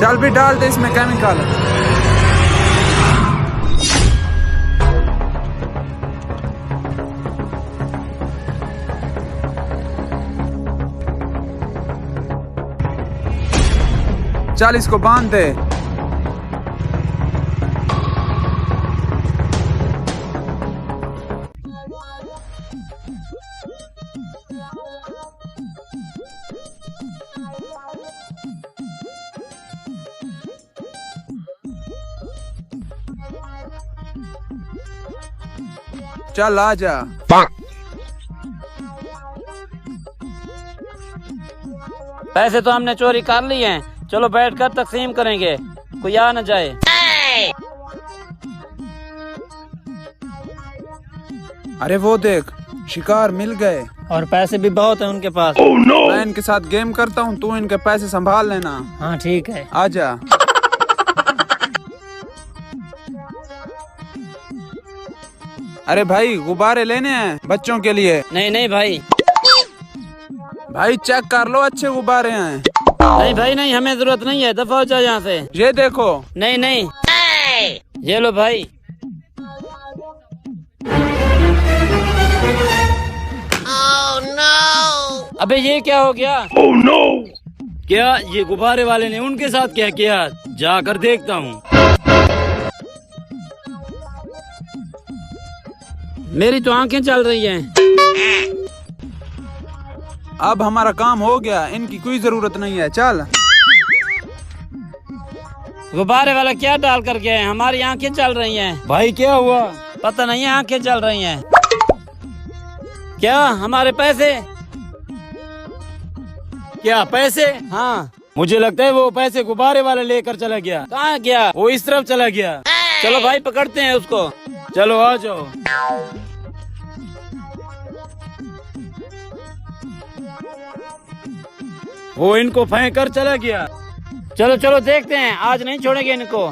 चल भी डाल दे इसमें केमिकल। चल इसको बांध दे। चल आजा। पैसे तो हमने चोरी कर लिए हैं, चलो बैठकर तकसीम करेंगे, कोई आ न जाए। अरे वो देख, शिकार मिल गए और पैसे भी बहुत हैं उनके पास। मैं इनके साथ गेम करता हूँ, तू इनके पैसे संभाल लेना। हाँ ठीक है। आजा। अरे भाई गुब्बारे लेने हैं बच्चों के लिए। नहीं नहीं भाई। भाई चेक कर लो, अच्छे गुब्बारे हैं। नहीं भाई नहीं, हमें जरूरत नहीं है, दफा हो जाओ यहाँ से। ये देखो। नहीं नहीं, ये लो भाई। Oh, no! अबे ये क्या हो गया? Oh, no! क्या ये गुब्बारे वाले ने उनके साथ क्या किया? जाकर देखता हूँ। मेरी तो आंखें चल रही हैं। अब हमारा काम हो गया, इनकी कोई जरूरत नहीं है। चल। गुब्बारे वाला क्या डाल कर गए? हमारी आंखें चल रही हैं। भाई क्या हुआ? पता नहीं है, आंखें चल रही हैं। क्या हमारे पैसे? क्या पैसे? हाँ मुझे लगता है वो पैसे गुब्बारे वाला लेकर चला गया। कहाँ गया? वो इस तरफ चला गया। चलो भाई पकड़ते हैं उसको। चलो आ जाओ। वो इनको फेंक कर चला गया। चलो चलो देखते हैं, आज नहीं छोड़ेंगे इनको।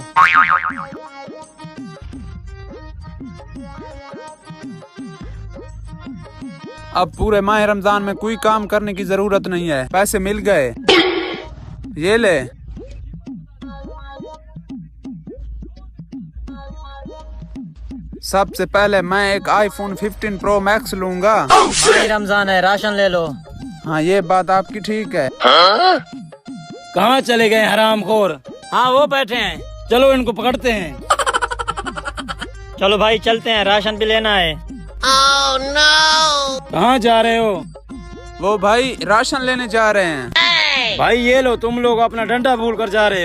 अब पूरे माह रमजान में कोई काम करने की जरूरत नहीं है, पैसे मिल गए। ये ले। सबसे पहले मैं एक iPhone 15 Pro Max लूंगा। माह रमजान है, राशन ले लो। हाँ ये बात आपकी ठीक है। कहाँ चले गए हरामखोर? हाँ वो बैठे हैं, चलो इनको पकड़ते हैं। चलो भाई चलते हैं, राशन भी लेना है। Oh, no! कहाँ जा रहे हो? वो भाई राशन लेने जा रहे हैं। भाई ये लो, तुम लोग अपना डंडा भूल कर जा रहे हो।